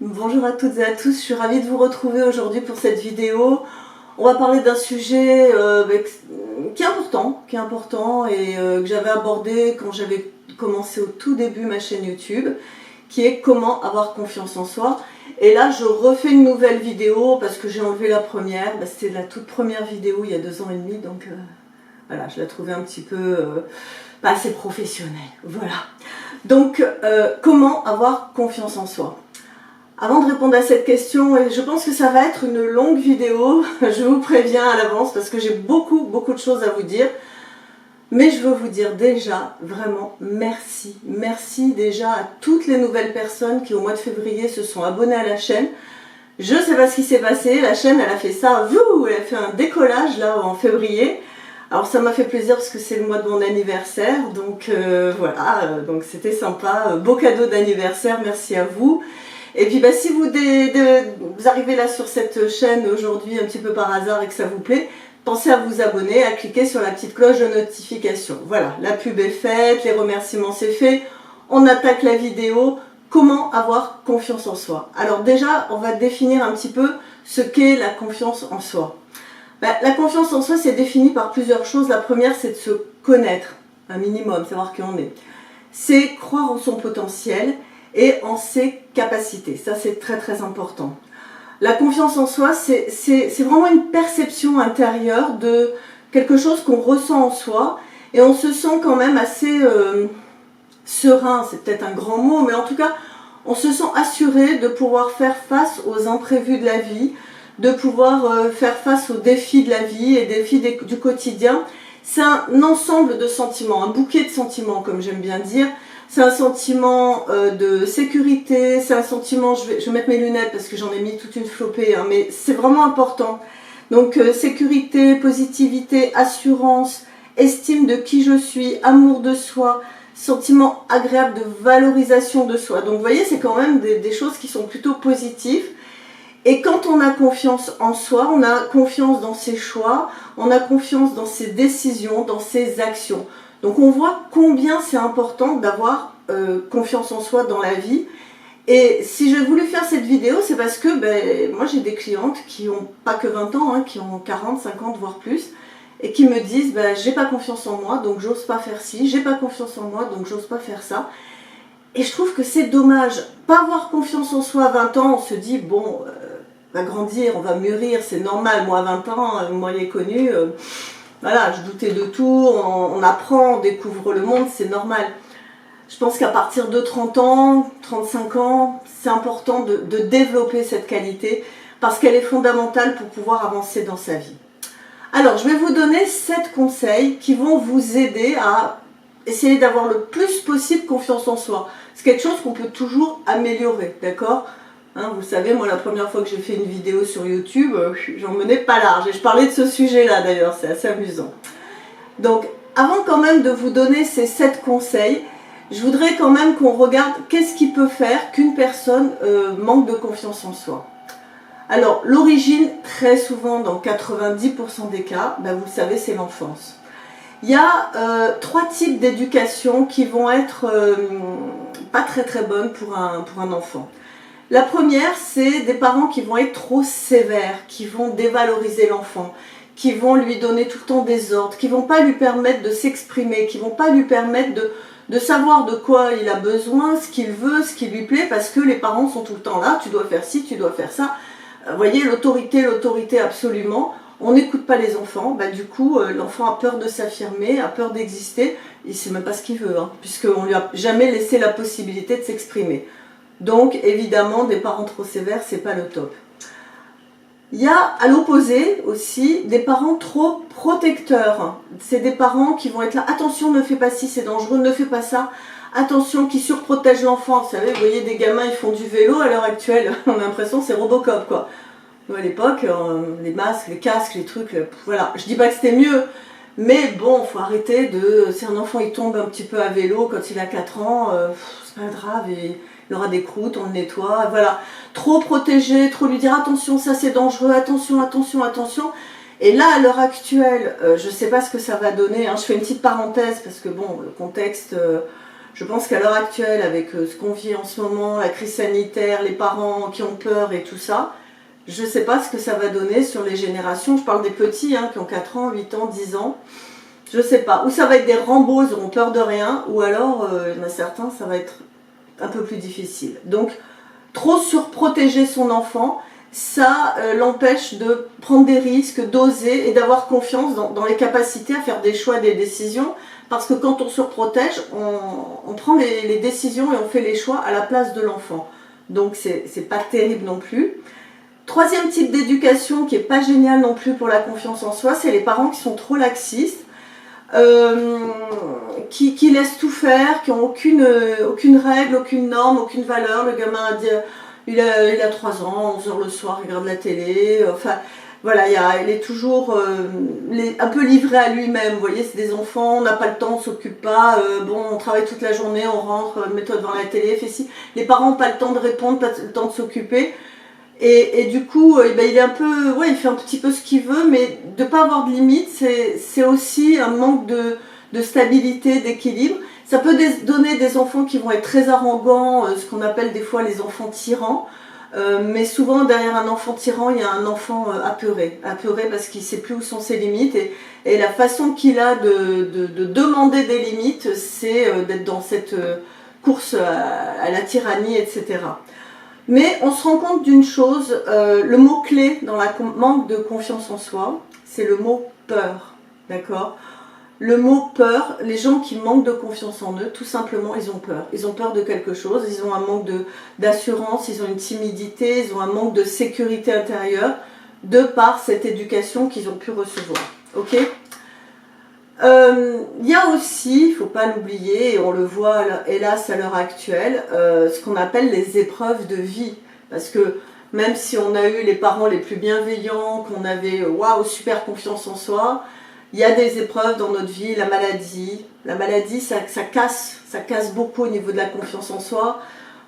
Bonjour à toutes et à tous, je suis ravie de vous retrouver aujourd'hui pour cette vidéo. On va parler d'un sujet qui est important et que j'avais abordé quand j'avais commencé au tout début ma chaîne YouTube, qui est comment avoir confiance en soi. Et là je refais une nouvelle vidéo parce que j'ai enlevé la première, c'était la toute première vidéo il y a 2 ans et demi, donc voilà, je la trouvais un petit peu pas assez professionnelle. Voilà. Donc comment avoir confiance en soi? Avant de répondre à cette question, et je pense que ça va être une longue vidéo, je vous préviens à l'avance parce que j'ai beaucoup de choses à vous dire. Mais je veux vous dire déjà, vraiment, merci. Merci déjà à toutes les nouvelles personnes qui au mois de février se sont abonnées à la chaîne. Je ne sais pas ce qui s'est passé, la chaîne elle a fait ça, elle a fait un décollage là en février. Alors ça m'a fait plaisir parce que c'est le mois de mon anniversaire, donc voilà, donc c'était sympa, beau cadeau d'anniversaire, merci à vous. Et puis si vous arrivez là sur cette chaîne aujourd'hui un petit peu par hasard et que ça vous plaît, pensez à vous abonner, à cliquer sur la petite cloche de notification. Voilà, la pub est faite, les remerciements c'est fait, on attaque la vidéo. Comment avoir confiance en soi? Alors déjà, on va définir un petit peu ce qu'est la confiance en soi. La confiance en soi, c'est défini par plusieurs choses. La première, c'est de se connaître, un minimum, savoir qui on est. C'est croire en son potentiel et en ses capacités. Ça, c'est très important. La confiance en soi, c'est vraiment une perception intérieure de quelque chose qu'on ressent en soi et on se sent quand même assez serein, c'est peut-être un grand mot, mais en tout cas, on se sent assuré de pouvoir faire face aux imprévus de la vie, de pouvoir faire face aux défis de la vie et défis du quotidien. C'est un ensemble de sentiments, un bouquet de sentiments, comme j'aime bien dire. C'est un sentiment de sécurité, c'est un sentiment, je vais mettre mes lunettes parce que j'en ai mis toute une flopée, hein, mais c'est vraiment important. Donc sécurité, positivité, assurance, estime de qui je suis, amour de soi, sentiment agréable de valorisation de soi. Donc vous voyez, c'est quand même des choses qui sont plutôt positives. Et quand on a confiance en soi, on a confiance dans ses choix, on a confiance dans ses décisions, dans ses actions. Donc on voit combien c'est important d'avoir confiance en soi dans la vie. Et si j'ai voulu faire cette vidéo, c'est parce que moi j'ai des clientes qui n'ont pas que 20 ans, hein, qui ont 40, 50 voire plus, et qui me disent j'ai pas confiance en moi, donc j'ose pas faire ci, j'ai pas confiance en moi, donc j'ose pas faire ça. Et je trouve que c'est dommage. Pas avoir confiance en soi à 20 ans, on se dit bon, on va grandir, on va mûrir, c'est normal. Moi à 20 ans, moi j'ai connu... Voilà, je doutais de tout, on apprend, on découvre le monde, c'est normal. Je pense qu'à partir de 30 ans, 35 ans, c'est important de développer cette qualité parce qu'elle est fondamentale pour pouvoir avancer dans sa vie. Alors, je vais vous donner 7 conseils qui vont vous aider à essayer d'avoir le plus possible confiance en soi. C'est quelque chose qu'on peut toujours améliorer, d'accord ? Hein, vous savez, moi la première fois que j'ai fait une vidéo sur YouTube, j'en menais pas large. Et je parlais de ce sujet-là d'ailleurs, c'est assez amusant. Donc, avant quand même de vous donner ces 7 conseils, je voudrais quand même qu'on regarde qu'est-ce qui peut faire qu'une personne manque de confiance en soi. Alors, l'origine, très souvent, dans 90% des cas, vous le savez, c'est l'enfance. Il y a 3 types d'éducation qui vont être pas très bonnes pour un enfant. La première, c'est des parents qui vont être trop sévères, qui vont dévaloriser l'enfant, qui vont lui donner tout le temps des ordres, qui ne vont pas lui permettre de s'exprimer, qui ne vont pas lui permettre de savoir de quoi il a besoin, ce qu'il veut, ce qui lui plaît, parce que les parents sont tout le temps là, tu dois faire ci, tu dois faire ça. Vous voyez, l'autorité absolument. On n'écoute pas les enfants, du coup l'enfant a peur de s'affirmer, a peur d'exister, il ne sait même pas ce qu'il veut, hein, puisqu'on ne lui a jamais laissé la possibilité de s'exprimer. Donc évidemment, des parents trop sévères, c'est pas le top. Il y a à l'opposé aussi des parents trop protecteurs. C'est des parents qui vont être là, attention, ne fais pas ci, c'est dangereux, ne fais pas ça. Attention, qui surprotègent l'enfant. Vous savez, vous voyez des gamins, ils font du vélo à l'heure actuelle. On a l'impression que c'est Robocop, quoi. Nous, à l'époque, les masques, les casques, les trucs, voilà. Je dis pas que c'était mieux, mais bon, faut arrêter de... Si un enfant, il tombe un petit peu à vélo quand il a 4 ans, c'est pas grave, et il aura des croûtes, on le nettoie, voilà. Trop protéger, trop lui dire attention, ça c'est dangereux, attention, attention, attention. Et là, à l'heure actuelle, je sais pas ce que ça va donner, hein. Je fais une petite parenthèse parce que bon, le contexte Je pense qu'à l'heure actuelle, avec ce qu'on vit en ce moment, la crise sanitaire, les parents qui ont peur et tout ça, je ne sais pas ce que ça va donner sur les générations. Je parle des petits hein, qui ont 4 ans, 8 ans, 10 ans. Je ne sais pas. Ou ça va être des Rambos, ils auront peur de rien, ou alors, il y en a certains, ça va être un peu plus difficile. Donc, trop surprotéger son enfant, ça l'empêche de prendre des risques, d'oser et d'avoir confiance dans les capacités à faire des choix, des décisions. Parce que quand on surprotège, on prend les décisions et on fait les choix à la place de l'enfant. Donc c'est pas terrible non plus. Troisième type d'éducation qui est pas génial non plus pour la confiance en soi, c'est les parents qui sont trop laxistes, qui laissent tout faire, qui n'ont aucune règle, aucune norme, aucune valeur. Le gamin a dit, il a 3 ans, 11 h le soir, il regarde la télé, enfin... Voilà, il est toujours un peu livré à lui-même, vous voyez, c'est des enfants, on n'a pas le temps, on ne s'occupe pas, bon, on travaille toute la journée, on rentre, mets-toi devant la télé, fais ci. Les parents n'ont pas le temps de répondre, pas le temps de s'occuper, et du coup, il est un peu, ouais, il fait un petit peu ce qu'il veut, mais de ne pas avoir de limite, c'est aussi un manque de stabilité, d'équilibre. Ça peut donner des enfants qui vont être très arrogants, ce qu'on appelle des fois les enfants tyrans. Mais souvent derrière un enfant tyran, il y a un enfant apeuré parce qu'il ne sait plus où sont ses limites et la façon qu'il a de demander des limites, c'est d'être dans cette course à la tyrannie, etc. Mais on se rend compte d'une chose, le mot-clé dans la manque de confiance en soi, c'est le mot peur, d'accord ? Le mot peur, les gens qui manquent de confiance en eux, tout simplement, ils ont peur. Ils ont peur de quelque chose, ils ont un manque d'assurance, ils ont une timidité, ils ont un manque de sécurité intérieure de par cette éducation qu'ils ont pu recevoir. Ok ? Il y a aussi, il ne faut pas l'oublier, et on le voit hélas à l'heure actuelle, ce qu'on appelle les épreuves de vie. Parce que même si on a eu les parents les plus bienveillants, qu'on avait waouh, super confiance en soi, il y a des épreuves dans notre vie, la maladie. La maladie, ça casse beaucoup au niveau de la confiance en soi.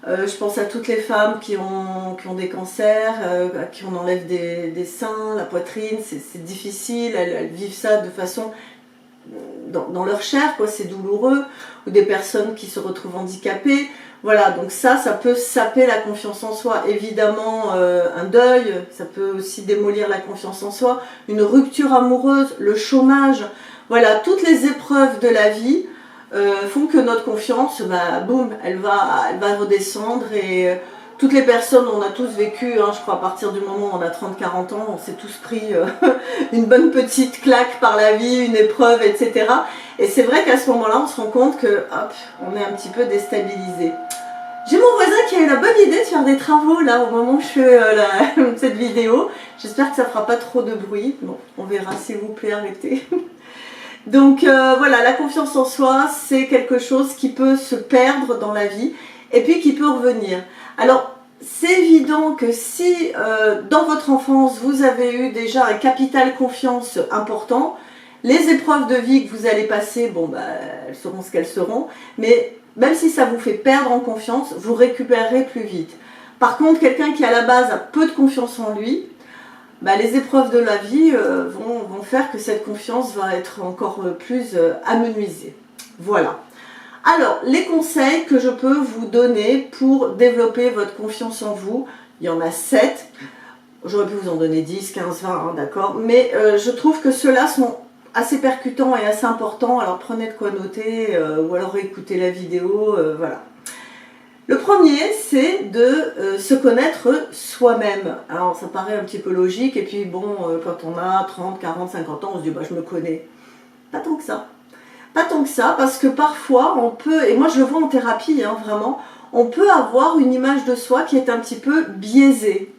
Je pense à toutes les femmes qui ont des cancers, à qui on enlève des seins, la poitrine, c'est difficile, elles vivent ça de façon dans leur chair, quoi, c'est douloureux. Ou des personnes qui se retrouvent handicapées. Voilà, donc ça peut saper la confiance en soi. Évidemment, un deuil, ça peut aussi démolir la confiance en soi. Une rupture amoureuse, le chômage. Voilà, toutes les épreuves de la vie font que notre confiance, boum, elle va redescendre. Et toutes les personnes, on a tous vécu, hein, je crois, à partir du moment où on a 30-40 ans, on s'est tous pris une bonne petite claque par la vie, une épreuve, etc. Et c'est vrai qu'à ce moment-là, on se rend compte que, hop, on est un petit peu déstabilisé. J'ai mon voisin qui a eu la bonne idée de faire des travaux là au moment où je fais cette vidéo. J'espère que ça fera pas trop de bruit. Bon, on verra, s'il vous plaît, arrêtez. Donc voilà, la confiance en soi, c'est quelque chose qui peut se perdre dans la vie et puis qui peut revenir. Alors, c'est évident que si dans votre enfance, vous avez eu déjà un capital confiance important, les épreuves de vie que vous allez passer, bon, elles seront ce qu'elles seront, mais même si ça vous fait perdre en confiance, vous récupérerez plus vite. Par contre, quelqu'un qui à la base a peu de confiance en lui, les épreuves de la vie vont faire que cette confiance va être encore plus amenuisée. Voilà. Alors, les conseils que je peux vous donner pour développer votre confiance en vous, il y en a 7. J'aurais pu vous en donner 10, 15, 20, hein, d'accord. Mais je trouve que ceux-là sont assez percutants et assez importants. Alors, prenez de quoi noter ou alors écoutez la vidéo, voilà. Le premier, c'est de se connaître soi-même. Alors, ça paraît un petit peu logique. Et puis, bon, quand on a 30, 40, 50 ans, on se dit, je me connais. Pas tant que ça. Pas tant que ça, parce que parfois, on peut, et moi je le vois en thérapie, hein, vraiment, on peut avoir une image de soi qui est un petit peu biaisée.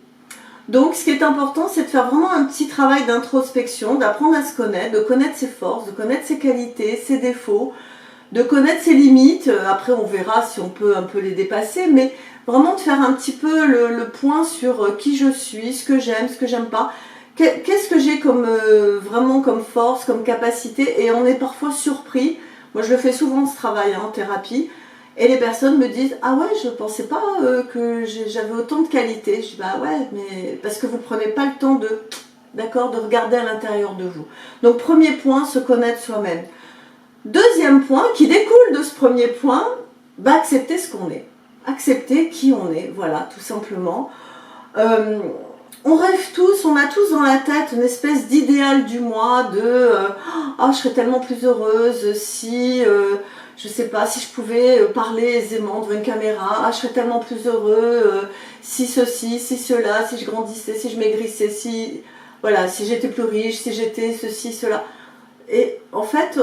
Donc, ce qui est important, c'est de faire vraiment un petit travail d'introspection, d'apprendre à se connaître, de connaître ses forces, de connaître ses qualités, ses défauts, de connaître ses limites. Après, on verra si on peut un peu les dépasser, mais vraiment de faire un petit peu le point sur qui je suis, ce que j'aime pas. Qu'est-ce que j'ai vraiment comme force, comme capacité, et on est parfois surpris. Moi, je le fais souvent ce travail en thérapie, et les personnes me disent « Ah ouais, je ne pensais pas que j'avais autant de qualités. » Je dis « Bah ouais, mais parce que vous ne prenez pas le temps de regarder à l'intérieur de vous. » Donc, premier point, se connaître soi-même. Deuxième point, qui découle de ce premier point, bah accepter ce qu'on est. Accepter qui on est, voilà, tout simplement. On rêve tous, on a tous dans la tête une espèce d'idéal du moi de je serais tellement plus heureuse si, je sais pas, si je pouvais parler aisément devant une caméra, je serais tellement plus heureux si ceci, si cela, si je grandissais, si je maigrissais, si, voilà, si j'étais plus riche, si j'étais ceci, cela. Et en fait,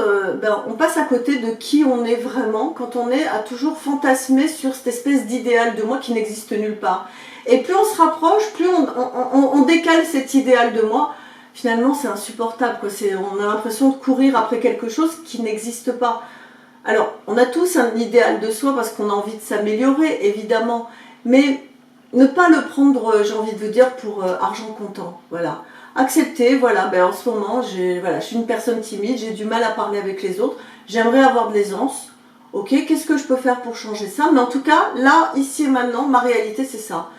on passe à côté de qui on est vraiment quand on est à toujours fantasmer sur cette espèce d'idéal de moi qui n'existe nulle part. Et plus on se rapproche, plus on décale cet idéal de moi. Finalement, c'est insupportable, quoi. On a l'impression de courir après quelque chose qui n'existe pas. Alors, on a tous un idéal de soi parce qu'on a envie de s'améliorer, évidemment. Mais ne pas le prendre, j'ai envie de vous dire, pour argent comptant. Voilà. Accepter, voilà, en ce moment, je suis une personne timide, j'ai du mal à parler avec les autres. J'aimerais avoir de l'aisance. Ok, qu'est-ce que je peux faire pour changer ça? Mais en tout cas, là, ici et maintenant, ma réalité, c'est ça.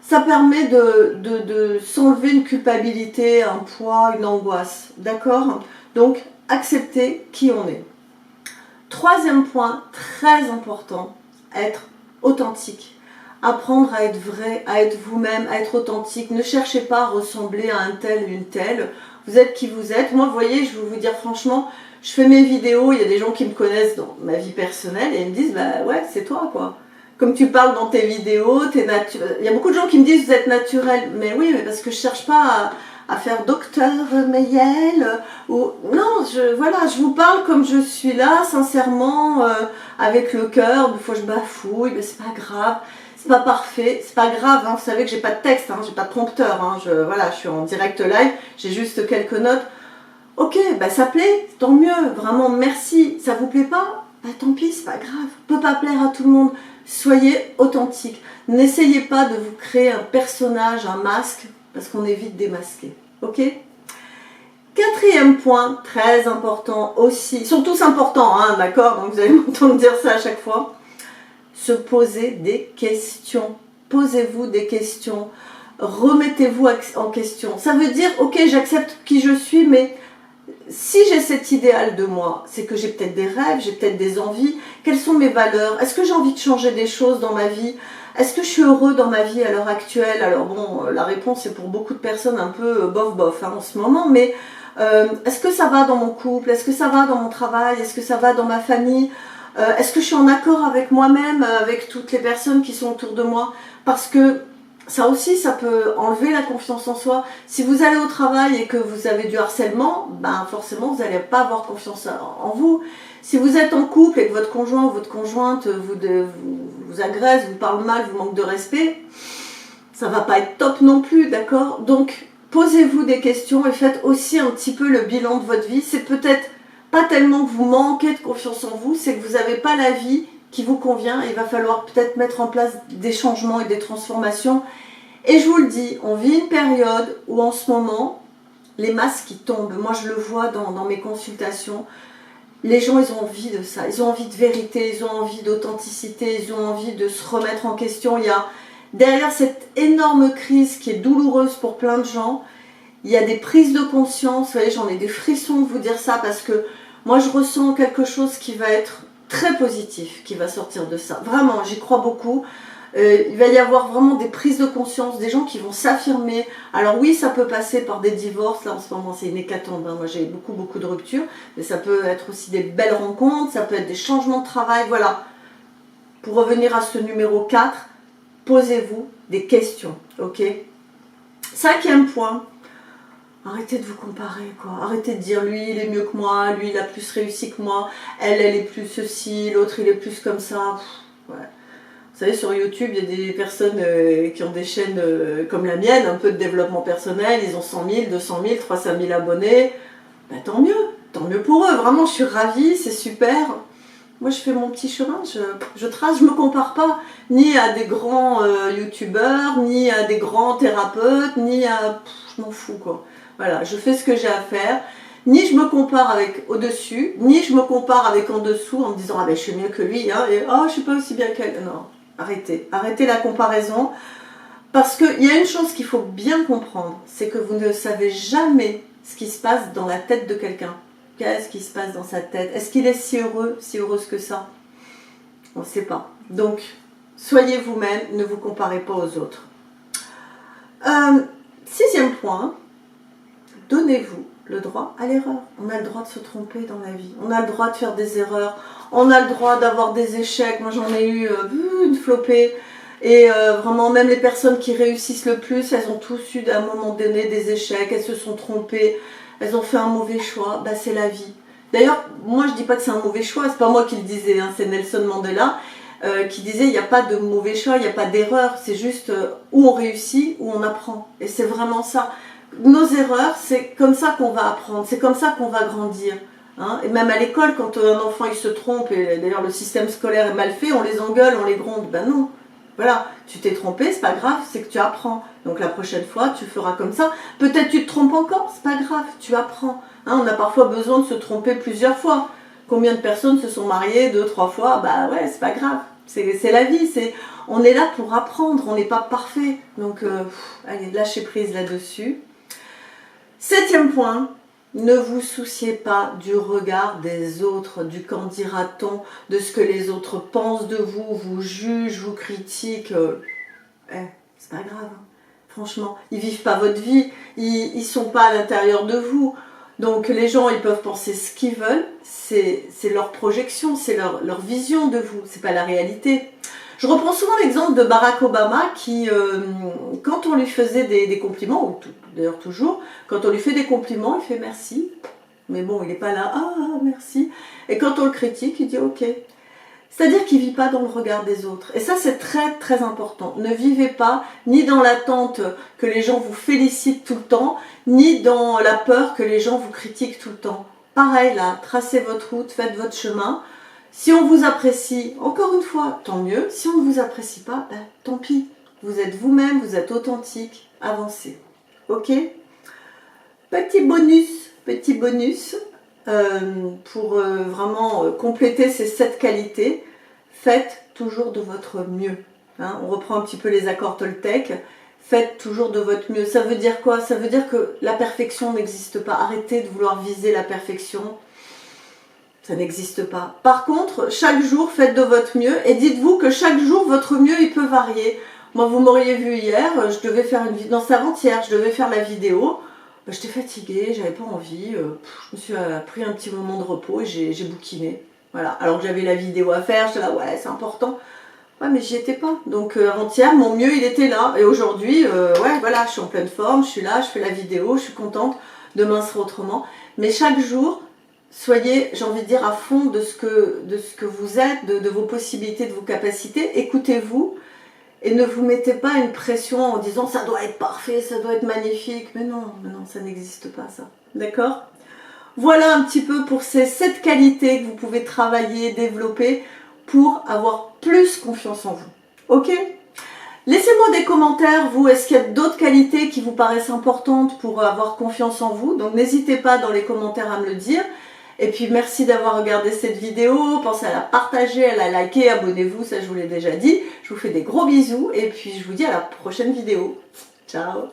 Ça permet de s'enlever une culpabilité, un poids, une angoisse. D'accord? Donc, accepter qui on est. Troisième point, très important, être authentique. Apprendre à être vrai, à être vous-même, à être authentique. Ne cherchez pas à ressembler à un tel ou une telle. Vous êtes qui vous êtes. Moi, vous voyez, je vais vous dire franchement, je fais mes vidéos, il y a des gens qui me connaissent dans ma vie personnelle et ils me disent, bah ouais, c'est toi, quoi. Comme tu parles dans tes vidéos, t'es naturel. Il y a beaucoup de gens qui me disent, vous êtes naturel. Mais oui, mais parce que je cherche pas à faire docteur Mayel ou non, je vous parle comme je suis là, sincèrement, avec le cœur. Des fois, je bafouille, mais c'est pas grave. C'est pas parfait, c'est pas grave, hein. Vous savez que j'ai pas de texte, hein, j'ai pas de prompteur, hein. Je suis en direct live, j'ai juste quelques notes. Ok, ça plaît, tant mieux, vraiment merci. Ça vous plaît pas? Tant pis, c'est pas grave. On peut pas plaire à tout le monde. Soyez authentique. N'essayez pas de vous créer un personnage, un masque, parce qu'on est vite démasqué. Ok? Quatrième point, très important aussi, ils sont tous importants, hein, d'accord? Donc vous allez m'entendre dire ça à chaque fois. Se poser des questions. Posez-vous des questions. Remettez-vous en question. Ça veut dire, ok, j'accepte qui je suis, mais si j'ai cet idéal de moi, c'est que j'ai peut-être des rêves, j'ai peut-être des envies. Quelles sont mes valeurs? Est-ce que j'ai envie de changer des choses dans ma vie? Est-ce que je suis heureux dans ma vie à l'heure actuelle? Alors bon, la réponse est pour beaucoup de personnes un peu bof-bof en ce moment, mais est-ce que ça va dans mon couple? Est-ce que ça va dans mon travail? Est-ce que ça va dans ma famille? Est-ce que je suis en accord avec moi-même, avec toutes les personnes qui sont autour de moi? Parce que ça aussi, ça peut enlever la confiance en soi. Si vous allez au travail et que vous avez du harcèlement, forcément, vous n'allez pas avoir confiance en vous. Si vous êtes en couple et que votre conjoint ou votre conjointe vous agresse, vous parle mal, vous manque de respect, ça va pas être top non plus, d'accord? Donc, posez-vous des questions et faites aussi un petit peu le bilan de votre vie. C'est peut-être pas tellement que vous manquez de confiance en vous, c'est que vous n'avez pas la vie qui vous convient et il va falloir peut-être mettre en place des changements et des transformations. Et je vous le dis, on vit une période où en ce moment, les masques qui tombent, moi je le vois dans mes consultations, les gens ils ont envie de ça, ils ont envie de vérité, ils ont envie d'authenticité, ils ont envie de se remettre en question. Il y a derrière cette énorme crise qui est douloureuse pour plein de gens, il y a des prises de conscience, vous voyez, j'en ai des frissons de vous dire ça parce que moi je ressens quelque chose qui va être très positif, qui va sortir de ça. Vraiment, j'y crois beaucoup. Il va y avoir vraiment des prises de conscience, des gens qui vont s'affirmer. Alors oui, ça peut passer par des divorces, là en ce moment c'est une hécatombe, hein. Moi j'ai beaucoup de ruptures, mais ça peut être aussi des belles rencontres, ça peut être des changements de travail, voilà. Pour revenir à ce numéro 4, posez-vous des questions, ok? Cinquième point, arrêtez de vous comparer, quoi. Arrêtez de dire lui il est mieux que moi, lui il a plus réussi que moi, elle est plus ceci, l'autre il est plus comme ça. Ouais. Vous savez, sur YouTube, il y a des personnes qui ont des chaînes comme la mienne, un peu de développement personnel, ils ont 100 000, 200 000, 300 000 abonnés. Tant mieux pour eux, vraiment je suis ravie, c'est super. Moi je fais mon petit chemin, je trace, je me compare pas ni à des grands youtubeurs, ni à des grands thérapeutes, ni à... je m'en fous quoi. Voilà, je fais ce que j'ai à faire. Ni je me compare avec au-dessus, ni je me compare avec en dessous en me disant « Ah ben je suis mieux que lui, hein, et oh, je suis pas aussi bien qu'elle. » Non, arrêtez la comparaison. Parce qu'il y a une chose qu'il faut bien comprendre, c'est que vous ne savez jamais ce qui se passe dans la tête de quelqu'un. Qu'est-ce qui se passe dans sa tête? Est-ce qu'il est si heureux, si heureuse que ça? On ne sait pas. Donc, soyez vous-même, ne vous comparez pas aux autres. 6e point, donnez-vous le droit à l'erreur. On a le droit de se tromper dans la vie. On a le droit de faire des erreurs. On a le droit d'avoir des échecs. Moi, j'en ai eu une flopée. Et vraiment, même les personnes qui réussissent le plus, elles ont tous eu à un moment donné des échecs. Elles se sont trompées. Elles ont fait un mauvais choix. Bah, c'est la vie. D'ailleurs, moi, je dis pas que c'est un mauvais choix. C'est pas moi qui le disais. Hein, c'est Nelson Mandela qui disait il n'y a pas de mauvais choix, il n'y a pas d'erreur. C'est juste où on réussit, où on apprend. Et c'est vraiment ça. Nos erreurs, c'est comme ça qu'on va apprendre, c'est comme ça qu'on va grandir. Hein. Et même à l'école, quand un enfant il se trompe, et d'ailleurs le système scolaire est mal fait, on les engueule, on les gronde. Ben non, voilà, tu t'es trompé, c'est pas grave, c'est que tu apprends. Donc la prochaine fois, tu feras comme ça. Peut-être tu te trompes encore, c'est pas grave, tu apprends. Hein, on a parfois besoin de se tromper plusieurs fois. Combien de personnes se sont mariées 2, 3 fois? Bah ouais, c'est pas grave, c'est la vie, on est là pour apprendre, on n'est pas parfait. Donc allez, lâchez prise là-dessus. 7e point, ne vous souciez pas du regard des autres, du qu'en dira-t-on, de ce que les autres pensent de vous, vous jugent, vous critiquent. C'est pas grave, hein. Franchement, ils vivent pas votre vie, ils sont pas à l'intérieur de vous. Donc les gens, ils peuvent penser ce qu'ils veulent, c'est leur projection, c'est leur vision de vous, c'est pas la réalité. Je reprends souvent l'exemple de Barack Obama qui, quand on lui faisait des compliments, ou d'ailleurs toujours, quand on lui fait des compliments, il fait merci. Mais bon, il n'est pas là, ah merci. Et quand on le critique, il dit ok. C'est-à-dire qu'il ne vit pas dans le regard des autres. Et ça, c'est très très important. Ne vivez pas ni dans l'attente que les gens vous félicitent tout le temps, ni dans la peur que les gens vous critiquent tout le temps. Pareil là, tracez votre route, faites votre chemin. Si on vous apprécie, encore une fois, tant mieux. Si on ne vous apprécie pas, ben, tant pis. Vous êtes vous-même, vous êtes authentique, avancez. Ok? Petit bonus pour vraiment compléter ces 7 qualités. Faites toujours de votre mieux. Hein, on reprend un petit peu les accords Toltec. Faites toujours de votre mieux. Ça veut dire quoi? Ça veut dire que la perfection n'existe pas. Arrêtez de vouloir viser la perfection. Ça n'existe pas. Par contre, chaque jour, faites de votre mieux et dites-vous que chaque jour, votre mieux, il peut varier. Moi, vous m'auriez vu hier, je devais faire une vidéo, non, c'est avant-hier, je devais faire la vidéo. J'étais fatiguée, j'avais pas envie, je me suis pris un petit moment de repos et j'ai bouquiné. Voilà, alors que j'avais la vidéo à faire, j'étais là, ouais, c'est important. Ouais, mais j'y étais pas. Donc avant-hier, mon mieux, il était là. Et aujourd'hui, ouais, voilà, je suis en pleine forme, je suis là, je fais la vidéo, je suis contente. Demain sera autrement. Mais chaque jour, soyez, j'ai envie de dire, à fond de ce que vous êtes, de vos possibilités, de vos capacités. Écoutez-vous et ne vous mettez pas une pression en disant ça doit être parfait, ça doit être magnifique. Mais non, ça n'existe pas ça. D'accord? Voilà un petit peu pour ces 7 qualités que vous pouvez travailler, développer pour avoir plus confiance en vous. Ok? Laissez-moi des commentaires, vous, est-ce qu'il y a d'autres qualités qui vous paraissent importantes pour avoir confiance en vous? Donc n'hésitez pas dans les commentaires à me le dire. Et puis merci d'avoir regardé cette vidéo, pensez à la partager, à la liker, abonnez-vous, ça je vous l'ai déjà dit. Je vous fais des gros bisous et puis je vous dis à la prochaine vidéo. Ciao!